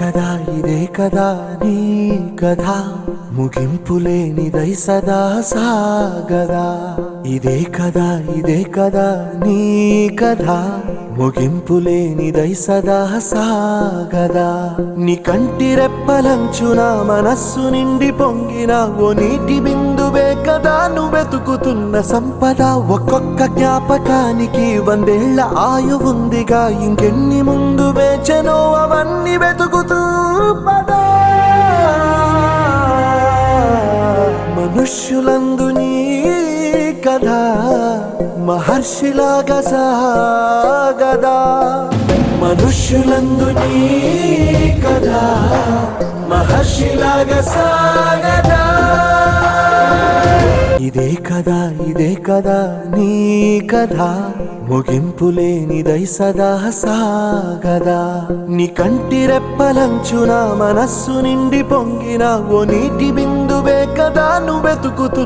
ఇదే కదా నీ కథ ముగింపులేనిదై సదా సాగదా ఇదే కదా నీ కథ ముగింపులేనిదై సదా సాగదా నీ కంటి రెప్పలంచున మనస్సు నిండి పొంగిన ఓ నీటి బిందువే కదా నువ్వు వెతుకుతున్న సంపద ఒక్కొక్క జ్ఞాపకానికి 100 ఏళ్ల ఆయువుందిగా ఇంకెన్ని ముందు వేచనో అవన్నీ వెతుకుతూ పదా మనుష్యులందు నీ కథ మహర్షిలాగా సాగదా మనుష్యులందు నీ కథ మహర్షిలాగా సాగదా ఇదే కదా నీ కథ ముగింపులేనిదై సదా సాగదా నీ కంటి రెప్పలంచున మనస్సు నిండి పొంగిన ఓ నీటి బిందువే కదా నువ్వు వెతుకుతున్న